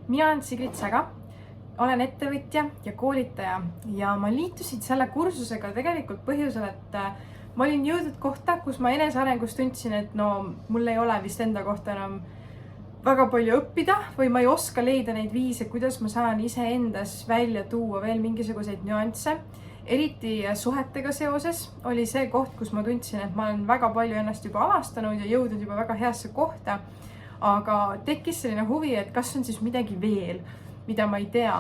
Mina olen Sigrid Säga, olen ettevõtja ja koolitaja ja ma liitusin selle kursusega tegelikult põhjusel, et ma olin jõudnud kohta, kus ma enesearengus tundsin, et no mul ei ole vist enda kohta enam väga palju õppida või ma ei oska leida neid viise, kuidas ma saan iseendas välja tuua veel mingisuguseid nüansse. Eriti suhetega seoses oli see koht, kus ma tundsin, et ma olen väga palju ennast juba avastanud ja jõudnud juba väga heasse kohta. Aga tekkis selline huvi, et kas on siis midagi veel, mida ma ei tea.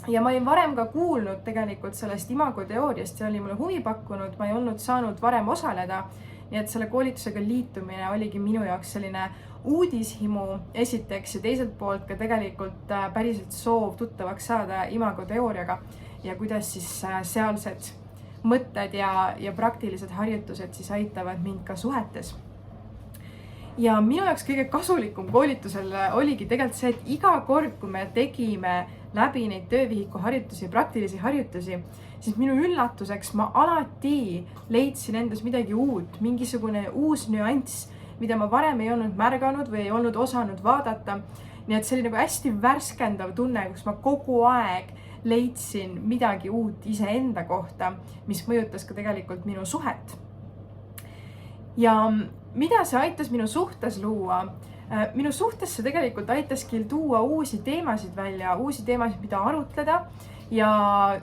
Ja ma olin varem ka kuulnud tegelikult sellest imagoteooriast, see oli mulle huvi pakkunud, ma ei olnud saanud varem osaleda. Nii et selle koolitusega liitumine oligi minu jaoks selline uudishimu esiteks ja teiselt poolt ka tegelikult päriselt soov tuttavaks saada imagoteooriaga ja kuidas siis sealsed mõtted ja praktilised harjutused siis aitavad mind ka suhetes. Ja minu jaoks kõige kasulikum koolitusel oligi tegelikult see, et iga kord, kui me tegime läbi neid töövihiku harjutusi, praktilisi harjutusi, siis minu üllatuseks ma alati leidsin endas midagi uut, mingisugune uus nüanss, mida ma varem ei olnud märganud või ei olnud osanud vaadata. Nii et see oli nagu hästi värskendav tunne, kus ma kogu aeg leidsin midagi uut iseenda kohta, mis mõjutas ka tegelikult minu suhet. Ja mida see aitas minu suhtes luua? Minu suhtesse tegelikult aitaski tuua uusi teemasid välja, uusi teemasid, mida arutleda ja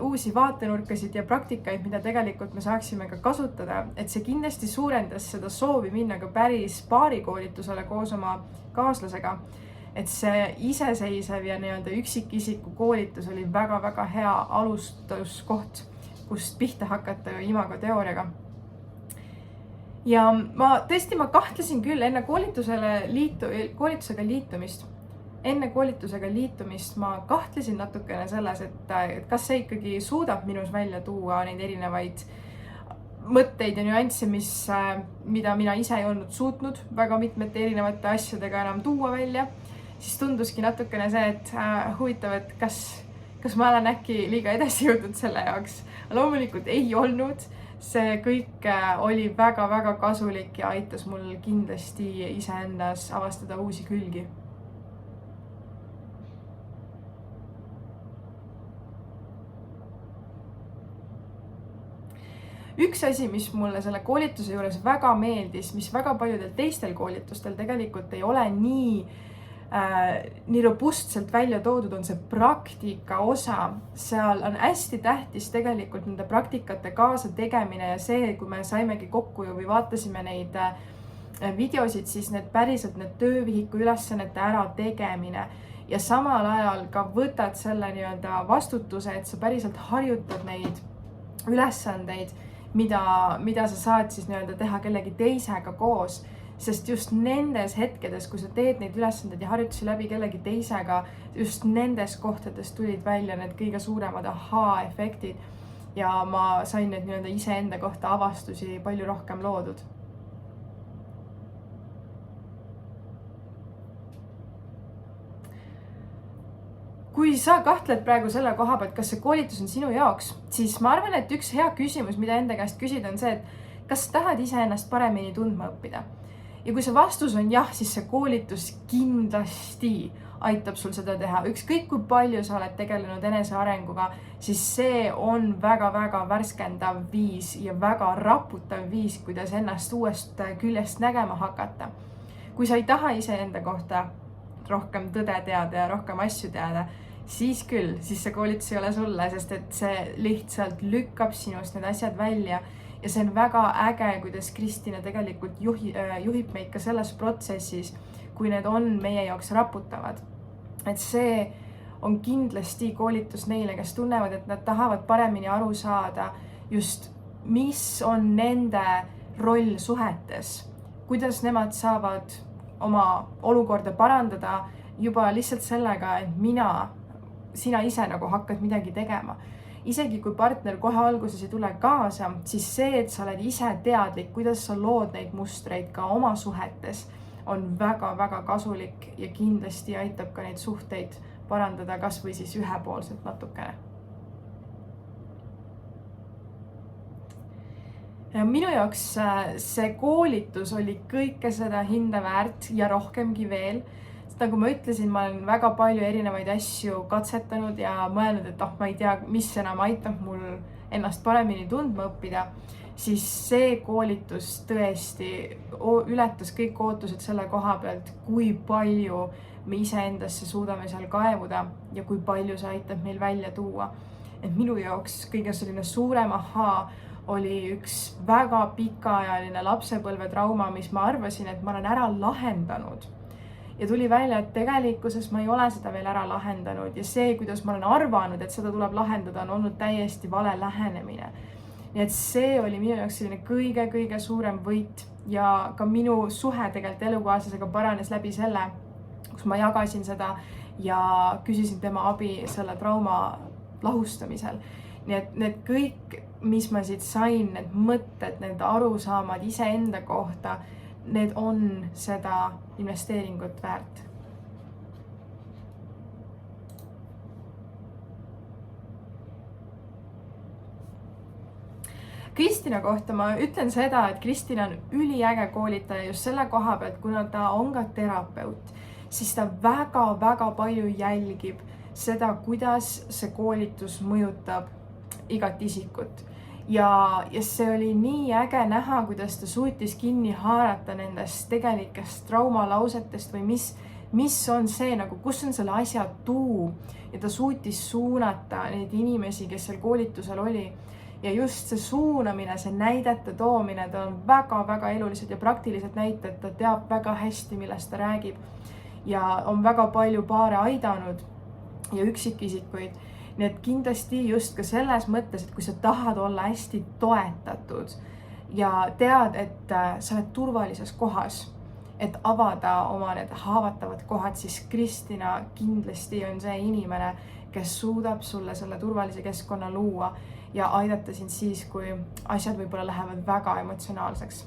uusi vaatenurkasid ja praktikaid, mida tegelikult me saaksime ka kasutada. Et see kindlasti suurendas seda soovi minna ka päris paarikoolitusele koos oma kaaslasega. Et see iseseisev ja üksikisiku koolitus oli väga-väga hea alustuskoht, kust pihta hakata imagoteooriaga. Ja ma kahtlesin küll enne koolitusega liitumist. Enne koolitusega liitumist ma kahtlesin natukene selles, et kas see ikkagi suudab minus välja tuua neid erinevaid mõtteid ja nüansse, mida mina ise ei olnud suutnud väga mitmete erinevate asjadega enam tuua välja. Siis tunduski natukene see, et huvitav, et kas ma olen äkki liiga edasi jõudnud selle jaoks. Loomulikult ei olnud. See kõik oli väga-väga kasulik ja aitas mul kindlasti iseendas avastada uusi külgi. Üks asi, mis mulle selle koolituse juures väga meeldis, mis väga paljudel teistel koolitustel tegelikult ei ole nii robustselt välja toodud, on see praktika osa. Seal on hästi tähtis tegelikult nende praktikate kaasa tegemine ja see, kui me saimegi kokku või vaatasime neid videosid, siis päriselt need töövihiku ülesannete ära tegemine ja samal ajal ka võtad selle vastutuse, et sa päriselt harjutad neid ülesandeid, mida sa saad siis teha kellegi teisega koos. Sest just nendes hetkedes, kui sa teed neid ülesandeid ja harjutusi läbi kellegi teisega, just nendes kohtades tulid välja need kõige suuremad aha-efektid ja ma sain need iseenda kohta avastusi palju rohkem loodud. Kui sa kahtled praegu selle koha pealt, kas see koolitus on sinu jaoks, siis ma arvan, et üks hea küsimus, mida enda käest küsida, on see, et kas sa tahad iseennast paremini tundma õppida. Ja kui see vastus on jah, siis see koolitus kindlasti aitab sul seda teha. Ükskõik kui palju sa oled tegelenud enesearenguga, siis see on väga-väga värskendav viis ja väga raputav viis, kuidas ennast uuest küljest nägema hakata. Kui sa ei taha iseenda kohta rohkem tõde teada ja rohkem asju teada, siis küll, siis see koolitus ei ole sulle, sest et see lihtsalt lükkab sinust need asjad välja. Ja see on väga äge, kuidas Kristina tegelikult juhib meid ka selles protsessis, kui need on meie jaoks raputavad. Et see on kindlasti koolitus neile, kes tunnevad, et nad tahavad paremini aru saada just, mis on nende roll suhetes. Kuidas nemad saavad oma olukorda parandada juba lihtsalt sellega, et sina ise hakkad midagi tegema. Isegi kui partner kohe alguses ei tule kaasa, siis see, et sa oled ise teadlik, kuidas sa lood neid mustreid ka oma suhetes, on väga-väga kasulik ja kindlasti aitab ka neid suhteid parandada kas või siis ühepoolselt natukene. Ja minu jaoks see koolitus oli kõike seda hinda väärt ja rohkemgi veel. nagu ma ütlesin, ma olen väga palju erinevaid asju katsetanud ja mõelnud, et ma ei tea, mis enam aitab mul ennast paremini tundma õppida, siis see koolitus tõesti ületas kõik ootused selle koha pealt, kui palju me iseendasse suudame seal kaevuda ja kui palju see aitab meil välja tuua. Et minu jaoks kõige selline suurem ahaa oli üks väga pikaajaline lapsepõlvetrauma, mis ma arvasin, et ma olen ära lahendanud. Ja tuli välja, et tegelikkuses ma ei ole seda veel ära lahendanud ja see, kuidas ma olen arvanud, et seda tuleb lahendada, on olnud täiesti vale lähenemine. Nii et see oli minu jaoks selline kõige suurem võit ja ka minu suhe tegelikult elukaaslasega paranes läbi selle, kus ma jagasin seda ja küsisin tema abi selle trauma lahustamisel. Nii et need kõik, mis ma siit sain, need mõtted, need arusaamad iseenda kohta, need on seda investeeringut väärt. Kristina kohta ma ütlen seda, et Kristina on üliäge koolitaja just selle koha pealt, kuna ta on ka terapeut, siis ta väga palju jälgib seda, kuidas see koolitus mõjutab igat isikut. Ja see oli nii äge näha, kuidas ta suutis kinni haarata nendest tegelikest traumalausetest või mis on see, nagu kus on selle asja tuum. Ja ta suutis suunata neid inimesi, kes seal koolitusel oli. Ja just see suunamine, see näidete toomine, ta on väga elulised ja praktilised näited, ta teab väga hästi, millest ta räägib. Ja on väga palju paare aidanud ja üksikisikuid. Nii et kindlasti just ka selles mõttes, et kui sa tahad olla hästi toetatud ja tead, et sa oled turvalises kohas, et avada oma need haavatavad kohad, siis Kristina kindlasti on see inimene, kes suudab sulle selle turvalise keskkonna luua ja aidata sind siis, kui asjad võib-olla lähevad väga emotsionaalseks.